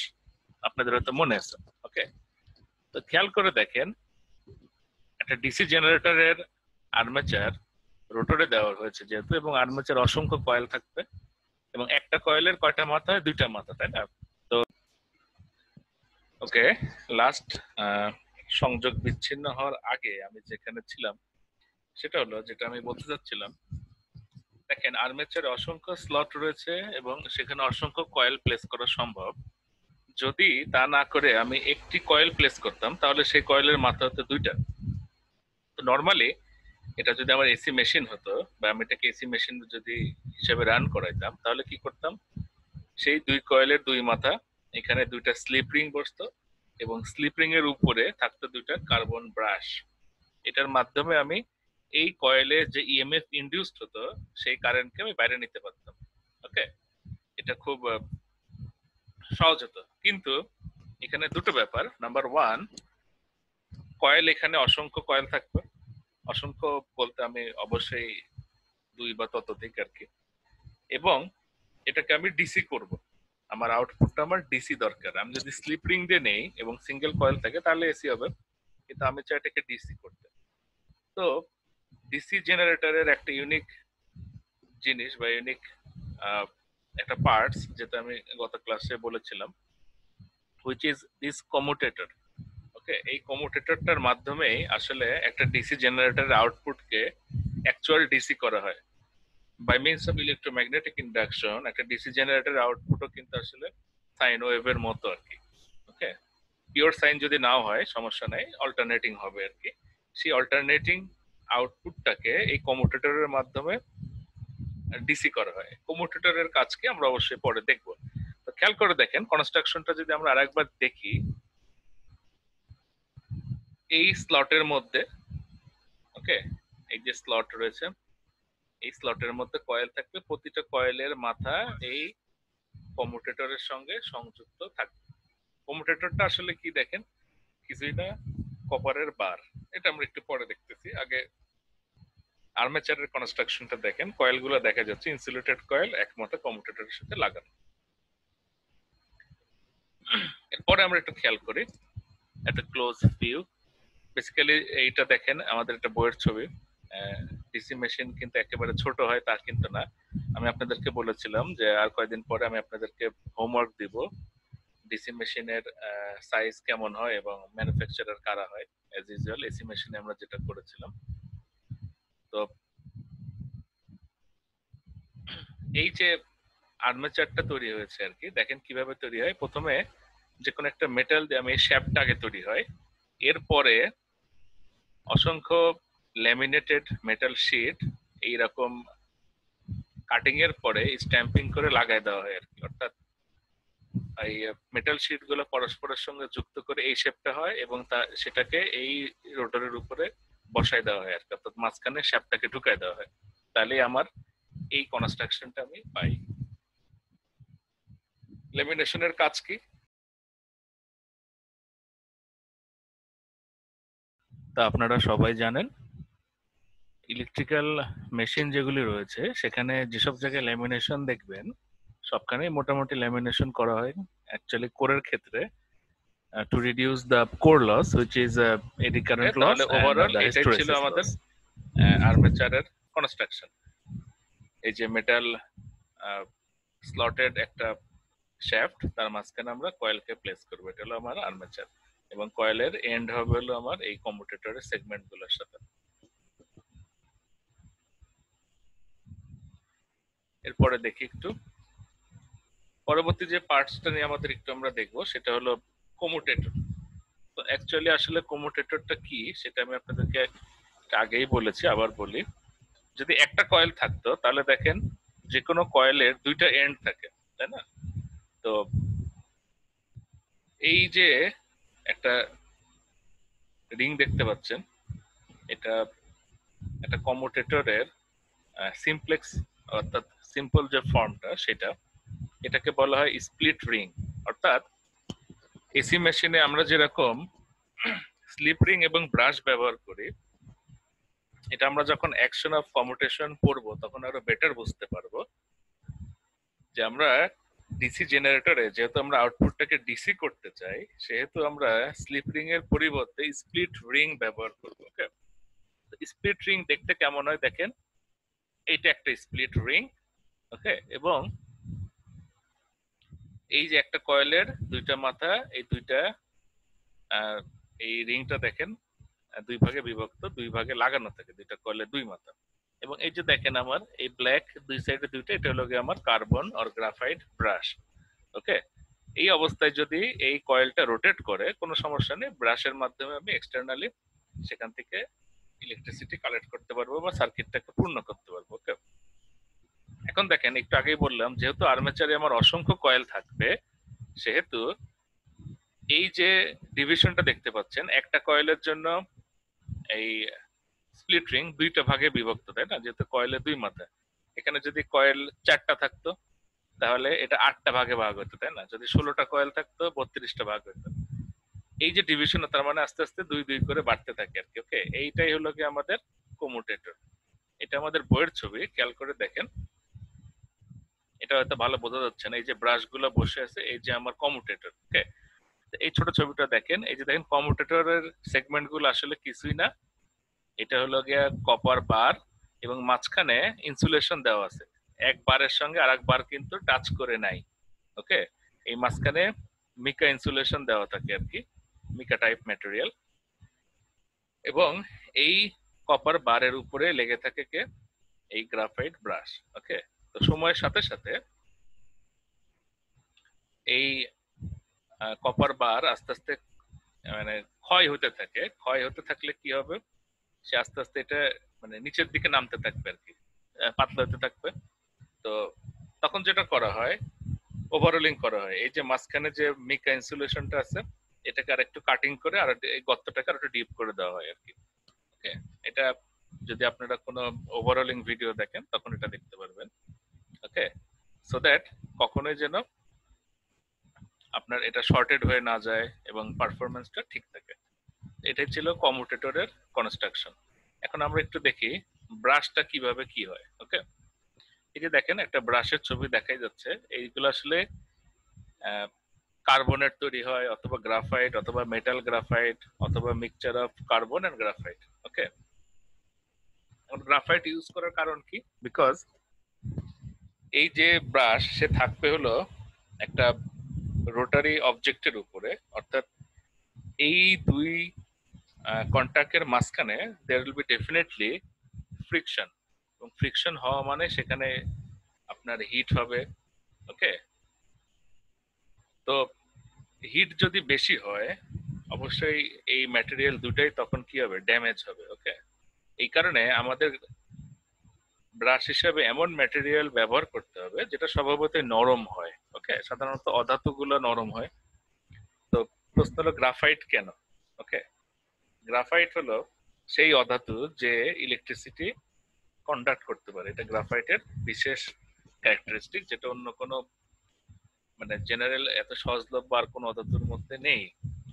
আপনাদের হয়তো মনে আছে। ওকে, তো খেয়াল করে দেখেন, একটা ডিসি জেনারেটরের আর্মেচার রোটরে দেওয়া হয়েছে যেহেতু, এবং আর্মেচার অসংখ্য কয়েল থাকবে, এবং একটা কয়েলের কয়টা মাথা হয়, দুইটা মাথা, তাই না? তো ওকে, লাস্ট সংযোগ বিচ্ছিন্ন হওয়ার আগে আমি যেখানে ছিলাম, সেটা হলো যেটা আমি বলতে চাচ্ছিলাম, দেখেন আর্মেচারে অসংখ্য স্লট রয়েছে এবং সেখানে অসংখ্য কয়েল প্লেস করা সম্ভব। যদি তা না করে আমি একটি কয়েল প্লেস করতাম, তাহলে সেই কয়েলের মাথা হতো দুইটা। তো নর্মালি এটা যদি আমার এসি মেশিন হতো, বা আমি এটাকে এসি মেশিন যদি হিসেবে রান করাইতাম, তাহলে কি করতাম, সেই দুই কয়েলের দুই মাথা, এখানে দুইটা স্লিপ রিং বসতো, এবং স্লিপ রিং এর উপরে থাকতো দুইটা কার্বন ব্রাশ। এটার মাধ্যমে আমি এই কয়েলে যে ইএমএফ ইনডিউসড হতো, সেই কারেন্টকে আমি বাইরে নিতে পারতাম। ওকে, এটা খুব সহজ হতো। কিন্তু এখানে দুটো ব্যাপার। নাম্বার ওয়ান, কয়েল এখানে অসংখ্য কয়েল থাকবে। অসংখ্য বলতে আমি অবশ্যই দুই বা ততোধিক আর কি। এবং এটাকে আমি ডিসি করব, আমার আউটপুটটা আমার ডিসি দরকার। আমি যদি স্লিপ রিং দিয়ে নেই এবং সিঙ্গেল কয়েল থাকে তাহলে এসি হবে, কিন্তু আমি চাই এটাকে ডিসি করতে। তো ডিসি জেনারেটরের একটা ইউনিক জিনিস বা ইউনিক একটা পার্টস, যেটা আমি গত ক্লাসে বলেছিলাম, হুইচ ইজ দিস কমুটেটর। ওকে, এই কমুটেটরটার মাধ্যমে আসলে একটা ডিসি জেনারেটরের আউটপুটকে অ্যাকচুয়াল ডিসি করা হয় by means of electromagnetic induction. একটা ডিসি জেনারেটরের আউটপুটও কিন্তু আসলে সাইন ওয়েভের মতো আর কি। ওকে, পিওর সাইন যদি নাও হয় সমস্যা নাই, অল্টারনেটিং হবে আর কি। সেই অল্টারনেটিং আউটপুটটাকে এই কমুটেটরের মাধ্যমে ডিসি করা হয়। কমুটেটরের কাজকে আমরা অবশ্যই পরে দেখব। তো খেয়াল করে দেখেন কনস্ট্রাকশনটা যদি আমরা আরেকবার দেখি, এই স্লটের মধ্যে, ওকে, এই যে স্লট রয়েছে, এই স্লটের মধ্যে কয়েল থাকবে, প্রতিটা কয়েলের মাথা এই কমুটেটরের সঙ্গে সংযুক্ত থাকবে। কমুটেটরটা আসলে কি দেখেন, কিছুই না, কপারের বার। এটা আমরা একটু পরে দেখতেছি, আগে আর্মেচারের কনস্ট্রাকশনটা দেখেন। কয়েলগুলো দেখা যাচ্ছে ইনসুলেটেড কয়েল, একমাত্র কমুটেটরের সাথে লাগানো। এরপরে আমরা একটু খেয়াল করি একটা ক্লোজ ভিউ। বেসিক্যালি এইটা দেখেন, আমাদের একটা বইয়ের ছবি। ডিসি মেশিন কিন্তু একেবারে ছোট হয় তা কিন্তু না। আমি আপনাদেরকে বলেছিলাম যে আর কয়েকদিন পরে আমি আপনাদেরকে হোমওয়ার্ক দিব, ডিসি মেশিনের সাইজ কেমন হয় এবং ম্যানুফ্যাকচারার কারা হয়। এজ ইউজুয়াল এসি মেশিনে আমরা যেটা করেছিলাম। তো এই যে আর্মেচারটা তৈরি হয়েছে আর কি, দেখেন কিভাবে তৈরি হয়। প্রথমে যে কোনো একটা মেটাল দিয়ে আমি শ্যাফটটা আগে তৈরি হয়, এরপরে অসংখ্য ল্যামিনেটেড মেটাল শিট এইরকম কাটিং এর পরে স্ট্যাম্পিং করে লাগাই দেওয়া হয় আর কি। অর্থাৎ এই মেটাল শিট গুলো পরস্পরের সঙ্গে যুক্ত করে এই শেপটা হয়, এবং সেটাকে এই রোটরের উপরে বসাই দেওয়া হয় আর কি। অর্থাৎ মাঝখানে শ্যাপটাকে ঢুকাই দেওয়া হয়, তাহলে আমার এই কনস্ট্রাকশনটা আমি পাই। লেমিনেশনের কাজ কি? তা আপনারা সবাই জানেন, ইলেকট্রিক্যাল মেশিন যেগুলি রয়েছে সেখানে যেসব জায়গায় ল্যামিনেশন দেখবেন, সবখানেই মোটামুটি ল্যামিনেশন করা হয় অ্যাকচুয়ালি কোরের ক্ষেত্রে, to reduce the core loss which is eddy current loss. তাহলে ওভারঅল এটাই ছিল আমাদের আর্মেচারের কনস্ট্রাকশন। এই যে মেটাল স্লটেড একটা শ্যাফট, তার মাঝখানে আমরা কয়েলকে প্লেস করবো। এটা হলো আমার আর্মেচার, এবং কয়েলের এন্ড হবে হলো আমার এই কমিউটেটরের সেগমেন্ট গুলোর সাথে। এরপরে দেখি একটু পরবর্তী যে পার্টসটা নিয়ে আমাদের একটু আমরা দেখবো, সেটা হলো কমিউটেটর। তো অ্যাকচুয়ালি আসলে কমিউটেটরটা কি সেটা আমি আপনাদেরকে আগেই বলেছি, আবার বলি। যদি একটা কয়েল থাকতো তাহলে দেখেন যে কোনো কয়েলের দুইটা এন্ড থাকে, তাই না? তো এই যে একটা রিং দেখতে পাচ্ছেন, এটা একটা কমিউটেটরের সিমপ্লেক্স, অর্থাৎ সিম্পল যে ফর্মটা সেটা, এটাকে বলা হয় স্প্লিট রিং। অর্থাৎ এসি মেশিনে আমরা যেরকম স্লিপ রিং এবং ব্রাশ ব্যবহার করি, এটা আমরা যখন অ্যাকশন অফ কমিউটেশন পড়বো তখন আরো বেটার বুঝতে পারবো যে আমরা ডিসি জেনারেটরে যেহেতু আমরা আউটপুটটাকে ডিসি করতে চাই, সেহেতু আমরা স্লিপ রিং এর পরিবর্তে স্প্লিট রিং ব্যবহার করবো। ওকে, স্প্লিট রিং দেখতে কেমন হয় দেখেন, এইটা একটা স্প্লিট রিং। ওকে, এবং এই যে একটা কয়েলের দুইটা মাথা, এই দুইটা এই রিংটা দেখেন দুই ভাগে বিভক্ত, দুই ভাগে লাগানো থাকে দুইটা কয়েলের দুই মাথা। এবং এই যে দেখেন আমার এই ব্ল্যাক দুই সাইডে দুইটা, এটা হলো গিয়ে আমার কার্বন অর গ্রাফাইট ব্রাশ। ওকে, এই অবস্থায় যদি এই কয়েলটা রোটেট করে কোনো সমস্যা নেই, ব্রাশের মাধ্যমে আমি এক্সটার্নালি সেখান থেকে ইলেকট্রিসিটি কালেক্ট করতে পারবো বা সার্কিটটাকে পূর্ণ করতে পারবো। ওকে, এখন দেখেন একটু আগেই বললাম যেহেতু আর্মেচারে আমার অসংখ্য কয়েল থাকবে, সেহেতু এই যে ডিভিশনটা দেখতে পাচ্ছেন, একটা কয়েলের জন্য এই স্প্লিট রিং দুইটা ভাগে বিভক্ত, তাই না? যেহেতু কয়েলের দুই মাথা, এখানে যদি কয়েল চারটা থাকতো তাহলে এটা আটটা ভাগে ভাগ হতো, তাই না? যদি 16টা কয়েল থাকতো 32টা ভাগ হতো। এই যে ডিভিশন, তার মানে আস্তে আস্তে দুই দুই করে বাড়তে থাকে আর কি। ওকে, এইটাই হলো কি আমাদের কমিউটেটর। এটা আমাদের বইয়ের ছবি, খেয়াল করে দেখেন। এটা হয়তো ভালো বোঝা যাচ্ছে না, এই যে ব্রাশ গুলো বসে আছে, এই যে আমার কমিউটেটর। ওকে, এই ছোট ছবিটা দেখেন, এই যে দেখেন কমিউটেটরের সেগমেন্ট গুলো আসলে কিছুই না, এটা হলো গিয়া কপার বার, এবং মাঝখানে ইনসুলেশন দেওয়া আছে। এক বারের সঙ্গে আরেক বার কিন্তু টাচ করে নাই। ওকে, এই মাঝখানে মিকা ইনসুলেশন দেওয়া থাকে আর কি, মিকা টাইপ ম্যাটেরিয়াল। এবং এই কপার বারের উপরে লেগে থাকে কে, এই গ্রাফাইট ব্রাশ। ওকে, তো সময়ের সাথে সাথে এই কপার বার আস্তে আস্তে মানে ক্ষয় হতে থাকে। ক্ষয় হতে থাকলে কি হবে, সে আস্তে আস্তে এটা মানে নিচের দিকে নামতে থাকবে আর কি, পাতলা হতে থাকবে। তো তখন যেটা করা হয়, ওভারঅলিং করা হয়। এই যে মাঝখানে যে মিকা ইনসুলেশনটা আছে, এটাকে আর একটু কাটিং করে আর এই গর্তটাকে আর একটু ডিপ করে দেওয়া হয় আর কি। ওকে, এটা যদি আপনারা কোনো ওভারঅলিং ভিডিও দেখেন তখন এটা দেখতে পারবেন। ওকে, সো দ্যাট কখনোই যেন আপনার এটা শর্টেড হয়ে না যায় এবং পারফরমেন্সটা ঠিক থাকে। এটাই ছিল কমিউটেটরের কনস্ট্রাকশন। এখন আমরা একটু দেখি ব্রাশটা কিভাবে কি হয়। ওকে, এই যে দেখেন একটা ব্রাশের ছবি দেখাই যাচ্ছে, এইগুলো আসলে কার্বনের তৈরি হয়, অথবা গ্রাফাইট, অথবা মেটাল গ্রাফাইট, অথবা mixture of carbon and graphite. Okay, এখন গ্রাফাইট ইউজ করার কারণ কি? বিকজ এই যে ব্রাশ সে থাকবে হলো একটা রোটারি অবজেক্টের উপরে, অর্থাৎ এই দুই কন্টাক্টের মাঝখানে there will be definitely friction, এবং ফ্রিকশন হওয়া মানে সেখানে আপনার হিট হবে। ওকে, তো হিট যদি বেশি হয় অবশ্যই এই ম্যাটেরিয়াল দুটাই তখন কি হবে, ড্যামেজ হবে। ওকে, এই কারণে আমাদের ব্রাশ হিসেবে এমন ম্যাটেরিয়াল ব্যবহার করতে হবে যেটা স্বভাবতই নরম হয়। ওকে, সাধারণত অধাতু গুলো নরম হয়। তো প্রশ্ন হলো গ্রাফাইট কেন? ওকে, গ্রাফাইট হলো সেই অধাতু যে ইলেকট্রিসিটি কন্ডাক্ট করতে পারে। এটা গ্রাফাইটের বিশেষ ক্যারেক্টারিস্টিক, যেটা অন্য কোনো মানে জেনারেল এত সহজলভ্য আর কোনো অধাতুর মধ্যে নেই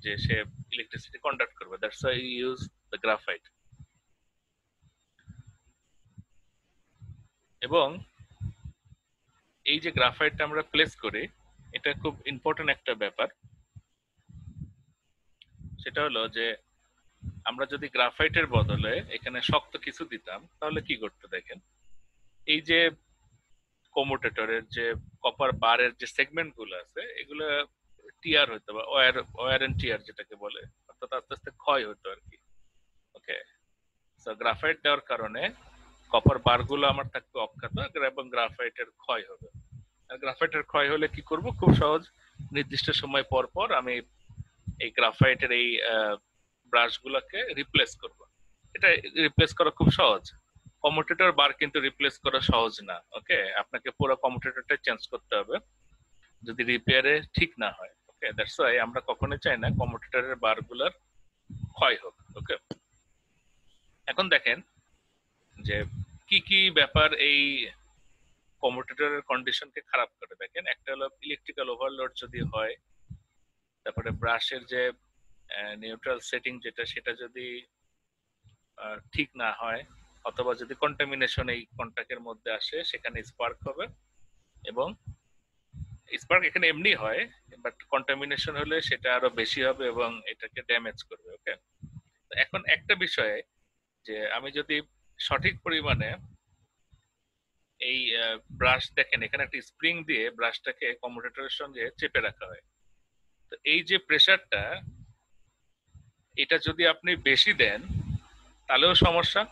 যে সে ইলেকট্রিসিটি কন্ডাক্ট করবে। That's why use the graphite. এবং এই যে গ্রাফাইটটা আমরা প্লেস করি, এটা খুব ইম্পর্টেন্ট একটা ব্যাপার। সেটা হলো যে আমরা যদি গ্রাফাইটের বদলে এখানে শক্ত কিছু দিতাম তাহলে কি করতে দেখেন, এই যে কমুটেটরের যে কপার বারের যে সেগমেন্ট গুলো আছে এগুলো টিয়ার হইতো বা ওয়ার ওয়ার এন্ড টিয়ার যেটাকে বলে, অর্থাৎ আস্তে আস্তে ক্ষয় হতো আর কি। ওকে, তো গ্রাফাইট দেওয়ার কারণে কপার বার গুলো আমার থাকবে অক্ষত এবং গ্রাফাইটের ক্ষয় হবে। আর গ্রাফাইটের ক্ষয় হলে কি করব, খুব সহজ, নির্দিষ্ট সময় পর পর আমি এই গ্রাফাইটের এই ব্রাশ গুলাকে রিপ্লেস করব। এটা রিপ্লেস করা খুব সহজ। কমিউটেটর বার কিন্তু রিপ্লেস করা সহজ না। ওকে, আপনাকে পুরো কমিউটেটরটা চেঞ্জ করতে হবে যদি রিপেয়ারে ঠিক না হয়। ওকে, দ্যাটস ওয়াই আমরা কখনোই চাই না কমিউটেটরের বার গুলার ক্ষয় হোক। ওকে, এখন দেখেন যে কি কি ব্যাপার এই কমিউটেটরের কন্ডিশনকে খারাপ করে। দেখেন, একটা হলো ইলেকট্রিক্যাল ওভারলোড যদি হয়, তারপরে ব্রাশের যে নিউট্রাল সেটিং যেটা সেটা যদি ঠিক না হয়, অথবা যদি কন্টামিনেশন এই কন্টাক্টের মধ্যে আসে, সেখানে স্পার্ক হবে। এবং স্পার্ক এখানে এমনি হয়, বাট কন্টামিনেশন হলে সেটা আরো বেশি হবে এবং এটাকে ড্যামেজ করবে। ওকে, এখন একটা বিষয়ে যে আমি যদি সঠিক পরিমাণে এই ব্রাশ, দেখেন এখানে একটা স্প্রিং দিয়ে ব্রাশটাকে কমিউটেটরের সঙ্গে চেপে রাখা হয়। তো এই যে প্রেসারটা, এটা যদি আপনি বেশি দেন তাহলেও সমস্যা,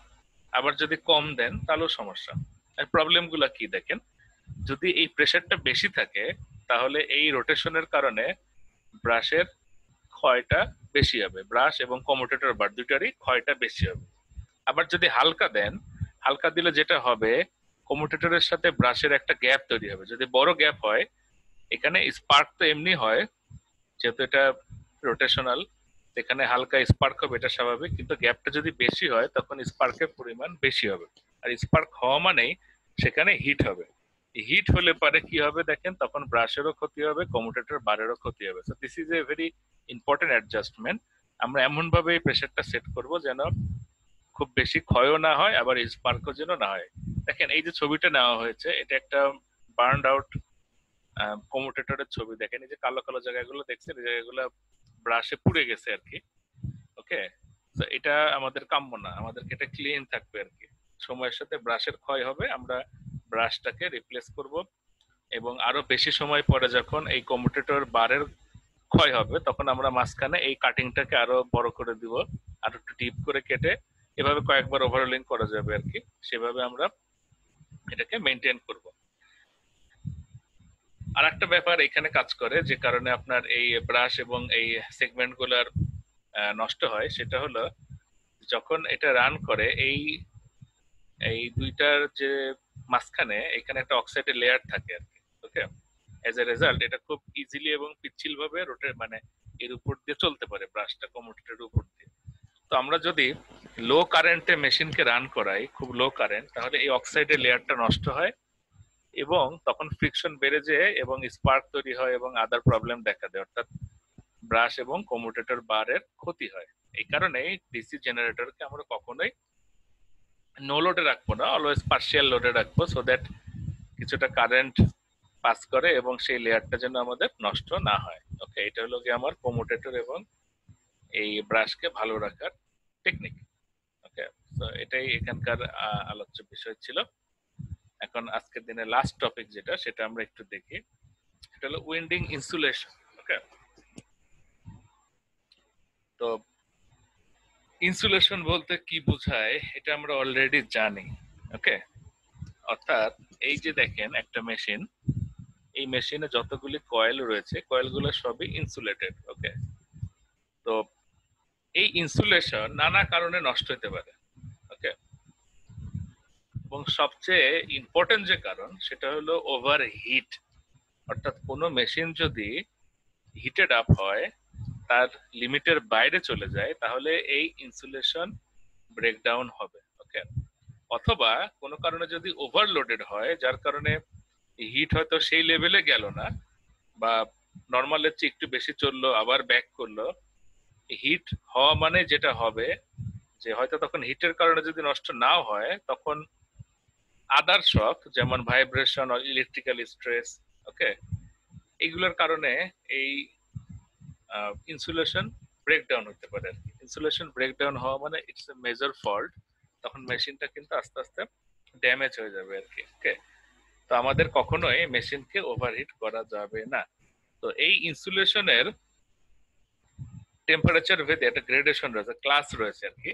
আবার যদি কম দেন তাহলেও সমস্যা। আর প্রবলেম গুলা কি দেখেন, যদি এই প্রেসারটা বেশি থাকে তাহলে এই রোটেশনের কারণে ব্রাশের ক্ষয়টা বেশি হবে, ব্রাশ এবং কমিউটেটর বার দুটারই ক্ষয়টা বেশি হবে। আবার যদি হালকা দেন, হালকা দিলে যেটা হবে, কমিউটেটরের সাথে ব্রাশের একটা গ্যাপ তৈরি হবে। যদি বড় গ্যাপ হয়, এখানে স্পার্ক তো এমনি হয়, যেহেতু এটা রোটেশনাল, এখানে হালকা স্পার্ক হবে, এটা স্বাভাবিক। কিন্তু গ্যাপটা যদি বেশি হয় তখন স্পার্কের পরিমাণ বেশি হবে। আর স্পার্ক হওয়া মানেই সেখানে হিট হবে। হিট হলে পারে কি হবে দেখেন, তখন ব্রাশেরও ক্ষতি হবে, কমিউটেটর বারেরও ক্ষতি হবে। So this is a very important adjustment. আমরা এমন ভাবে এই প্রেসারটা সেট করব যেন খুব বেশি ক্ষয়ও না হয়, আবার স্পার্কও যেন না হয়। দেখেন এই যে ছবিটা নেওয়া হয়েছে, এটা একটা বার্নড আউট কমিউটেটরের ছবি। দেখেন এই যে কালো কালো জায়গাগুলো দেখছেন, এই জায়গাগুলো ব্রাশে পুড়ে গেছে আর কি। ওকে, তো এটা আমাদের কাম্য না, আমাদেরকে এটা ক্লিন থাকবে আর কি। সময়ের সাথে ব্রাশের ক্ষয় হবে, আমরা ব্রাশটাকে রিপ্লেস করব। এবং আরো বেশি সময় পরে যখন এই কমিউটেটর বারের ক্ষয় হবে, তখন আমরা মাঝখানে এই কাটিংটাকে আরো বড় করে দিব, আরো একটু ডিপ করে কেটে, এভাবে কয়েকবার ওভারলোডিং করা যাবে আর কি। সেভাবে আমরা এটাকে মেনটেন করব। আর একটা ব্যাপার এখানে কাজ করে যে কারণে আপনার এই ব্রাশ এবং এই সেগমেন্ট গুলার নষ্ট হয়, সেটা হলো যখন এটা রান করে এই এই দুইটার যে মাঝখানে এখানে একটা অক্সাইডের লেয়ার থাকে আর কি। ওকে, এজ এ রেজাল্ট এটা খুব ইজিলি এবং পিচ্ছিল ভাবে রোটেট, মানে এর উপর দিয়ে চলতে পারে ব্রাশটা কমিউটেটরের উপর দিয়ে। তো আমরা যদি লো কারেন্টে মেশিনকে রান করাই, খুব লো কারেন্ট, তাহলে এই অক্সাইডের লেয়ারটা নষ্ট হয় এবং তখন ফ্রিকশন বেড়ে যায় এবং স্পার্ক তৈরি হয় এবং আদার প্রবলেম দেখা দেয়, অর্থাৎ ব্রাশ এবং কমিউটেটর বারের ক্ষতি হয়। এই কারণে ডিসি জেনারেটরকে আমরা কখনোই নো লোডে রাখবো না, অলওয়েজ পার্শিয়াল লোডে রাখবো, সো দ্যাট কিছুটা কারেন্ট পাস করে এবং সেই লেয়ারটা যেন আমাদের নষ্ট না হয়। ওকে, এটা হলো গিয়ে আমার কমিউটেটর এবং এই ব্রাশকে ভালো রাখার টেকনিক। ওকে, তো এটাই এখানকার আলোচ্য বিষয় ছিল। এখন আজকের দিনে লাস্ট টপিক যেটা, সেটা আমরা একটু দেখি। এটা হলো উইন্ডিং ইনসুলেশন। ওকে, তো ইনসুলেশন বলতে কি বোঝায় এটা আমরা অলরেডি জানি। ওকে, অর্থাৎ এই যে দেখেন একটা মেশিন, এই মেশিনে যতগুলি কয়েল রয়েছে, কয়েলগুলো সবই ইনসুলেটেড। ওকে, তো এই ইনসুলেশন নানা কারণে নষ্ট হতে পারে। ওকে, এবং সবচেয়ে ইম্পর্টেন্ট যে কারণ সেটা হলো ওভার হিট। অর্থাৎ কোনো মেশিন যদি হিটেড আপ হয়, তার লিমিটের বাইরে চলে যায়, তাহলে এই ইনসুলেশন ব্রেকডাউন হবে। ওকে, অথবা কোনো কারণে যদি ওভারলোডেড হয়, যার কারণে হিট হয়তো সেই লেভেলে গেল না, বা নর্মালের চেয়ে একটু বেশি চললো আবার ব্যাক করলো, হিট হওয়া মানে যেটা হবে যে হয়তো তখন হিটের কারণে যদি নষ্ট নাও হয়, তখন আদার শক যেমন ভাইব্রেশন or ইলেকট্রিক্যাল স্ট্রেস, ওকে, এইগুলোর কারণে এই ইনসুলেশন ব্রেকডাউন হতে পারে আর কি। ইনসুলেশন ব্রেকডাউন হওয়া মানে ইটস এ মেজর ফল্ট, তখন মেশিনটা কিন্তু আস্তে আস্তে ড্যামেজ হয়ে যাবে আর কি। ওকে, তো তো আমাদের কখনোই মেশিনকে ওভারহিট করা যাবে না। তো এই ইনসুলেশনের টেম্পারেচার ভেদে একটা গ্রেডেশন রয়েছে, ক্লাস রয়েছে আর কি।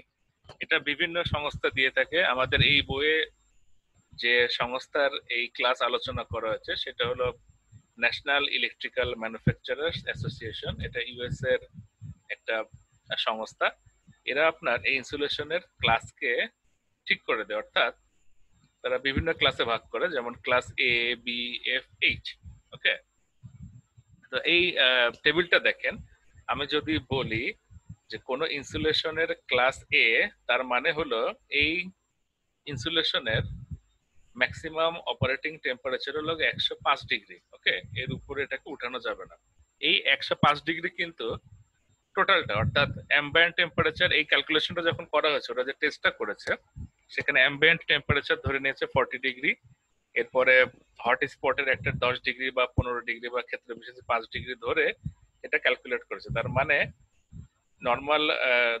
এটা বিভিন্ন সংস্থা দিয়ে থাকে। আমাদের এই বইয়ে যে সংস্থার এই ক্লাস আলোচনা করা হয়েছে সেটা হলো ন্যাশনাল ইলেকট্রিক্যাল ম্যানুফ্যাকচারার্স অ্যাসোসিয়েশন। এটা ইউএস এর একটা সংস্থা। এরা আপনার এই ইনসুলেশনের ক্লাসকে ঠিক করে দেয়, অর্থাৎ তারা বিভিন্ন ক্লাসে ভাগ করে, যেমন ক্লাস এ, বি, এফ, এইচ। ওকে, তো এই টেবিলটা দেখেন। আমি যদি বলি যে কোনো ইনসুলেশনের ক্লাস এ, তার মানে হলো এই ইনসুলেশনের ম্যাক্সিমাম অপারেটিং টেম্পারেচার হলো 105 ডিগ্রি। ওকে, এর উপরে এটাকে উঠানো যাবে না। এই 105 ডিগ্রি কিন্তু টোটালটা, অর্থাৎ অ্যাম্বিয়েন্ট টেম্পারেচার। এই ক্যালকুলেশনটা যখন করা হয়েছে, ওরা যে টেস্টটা করেছে সেখানে অ্যাম্বিয়েন্ট টেম্পারেচার ধরে নিয়েছে 40 ডিগ্রি। এরপরে হট স্পটের একটা 10 ডিগ্রি বা 15 ডিগ্রি বা ক্ষেত্রে বিশেষে 5 ডিগ্রি ধরে এটা ক্যালকুলেট করেছে। তার মানে নর্মাল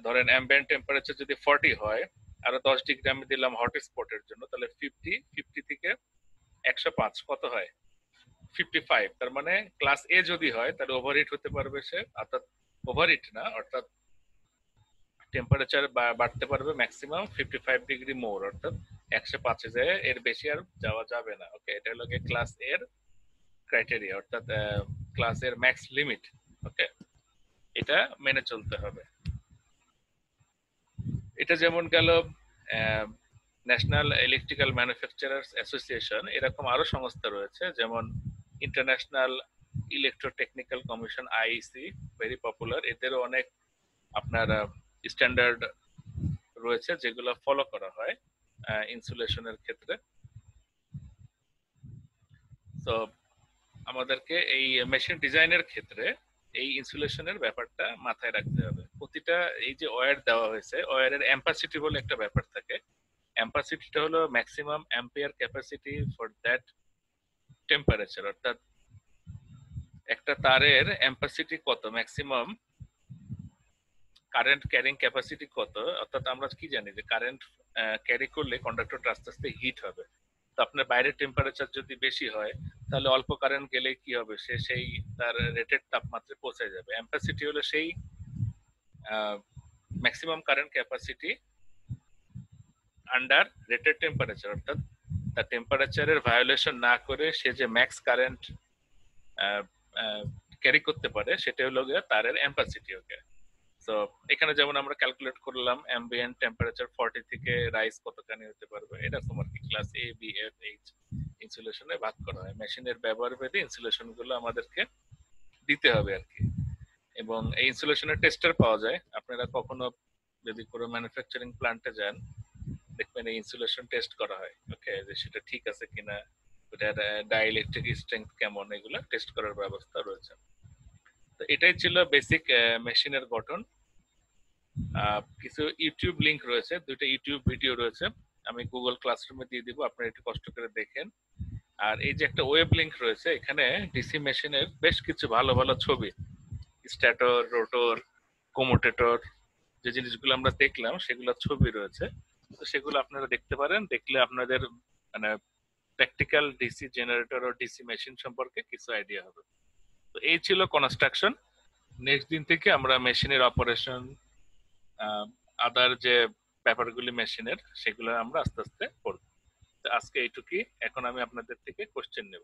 ধরেন অ্যাম্বিয়েন্ট টেম্পারেচার যদি 40 হয়, আর 10 ডিগ্রি আমি দিলাম হট স্পটের জন্য, তাহলে 50 থেকে 105 কত হয়? 55। তার মানে ক্লাস এ যদি হয় তাহলে ওভারহিট হতে পারবে সে, অর্থাৎ ওভারহিট না, অর্থাৎ টেম্পারেচার বাড়তে পারবে ম্যাক্সিমাম 55 ডিগ্রি মোর, অর্থাৎ 105 যায়, এর বেশি আর যাওয়া যাবে না। ওকে, এটা হলো ক্লাস এর ক্রাইটেরিয়া, অর্থাৎ ক্লাস এর ম্যাক্স লিমিট। ওকে, এটা মেনে চলতে হবে। এটা যেমন গেল ন্যাশনাল ইলেকট্রিক্যাল ম্যানুফ্যাকচারার্স অ্যাসোসিয়েশন। এরকম আরো সংস্থা রয়েছে, যেমন international electrotechnical commission, IEC, very popular. এদেরও অনেক আপনার স্ট্যান্ডার্ড রয়েছে যেগুলো ফলো করা হয় ইনসুলেশনের ক্ষেত্রে। তো আমাদেরকে এই মেশিন ডিজাইনের ক্ষেত্রে এই ইনসুলেশনের ব্যাপারটা মাথায় রাখতে হবে। প্রতিটা এই যে ওয়্যার দেওয়া হয়েছে, ওয়্যারের অ্যাম্পাসিটি বলে একটা ব্যাপার থাকে। অ্যাম্পাসিটিটা হলো maximum ampere capacity for that temperature, অর্থাৎ একটা তারের অ্যাম্পাসিটি কত, ম্যাক্সিমাম কারেন্ট ক্যারিং ক্যাপাসিটি কত। অর্থাৎ আমরা কি জানি যে কারেন্ট ক্যারি করলে কন্ডাক্টরটা আস্তে আস্তে হিট হবে। তো আপনার বাইরের টেম্পারেচার যদি বেশি হয়, তাহলে অল্প কারেন্ট গেলে কি হবে, সে সেই তার রেটেড তাপমাত্রায় পৌঁছে যাবে। অ্যাম্পাসিটি হলো সেই maximum current capacity under rated temperature, অর্থাৎ তার টেম্পারেচারের ভায়োলেশন না করে সে যে ম্যাক্স কারেন্ট ক্যারি করতে পারে, সেটা হলো গিয়ে তারের অ্যাম্পাসিটি। ওকে, তো এখানে যেমন আমরা ক্যালকুলেট করলাম অ্যাম্বিয়েন্ট টেম্পারেচার 40 থেকে রাইজ কতখানি হতে পারবে, এরকম আর কি ক্লাস এ, বি, এফ, এইচ ইনসুলেশনে ভাগ করা হয়। মেশিনের ব্যবহার ভেদে ইনসুলেশন গুলো আমাদেরকে দিতে হবে আর কি। এবং এই ইনসুলেশনের টেস্টার পাওয়া যায়। আপনারা কখনো যদি কোনো ম্যানুফ্যাকচারিং প্ল্যান্টে যান, দেখবেন এই ইনসুলেশন টেস্ট করা হয়। ওকে, যে সেটা ঠিক আছে কিনা, ওটার ডাইইলেকট্রিক স্ট্রেংথ কেমন, এগুলো টেস্ট করার ব্যবস্থা রয়েছে। তো এটাই ছিল বেসিক মেশিনের গঠন। কিছু ইউটিউব লিংক রয়েছে, দুইটা ইউটিউব ভিডিও রয়েছে, আমি গুগল ক্লাসরুমে দিয়ে দিব, আপনারা একটু কষ্ট করে দেখেন। আর এই যে একটা ওয়েব লিংক রয়েছে, এখানে ডিসি মেশিনের বেশ কিছু ভালো ভালো ছবি, স্ট্যাটর, রোটর, কোমোটেটর, যে জিনিসগুলো আমরা দেখলাম সেগুলো ছবি রয়েছে। তো সেগুলো আপনারা দেখতে পারেন, দেখলে আপনাদের মানে প্র্যাকটিক্যাল ডিসি জেনারেটর ও ডিসি মেশিন সম্পর্কে কিছু আইডিয়া হবে। তো এই ছিল কনস্ট্রাকশন। নেক্সট দিন থেকে আমরা মেশিনের অপারেশন, আদার যে ব্যাপারগুলি মেশিনের, সেগুলো আমরা আস্তে আস্তে করবো। তো আজকে এইটুকুই। এখন আমি আপনাদের থেকে কোশ্চেন নেব।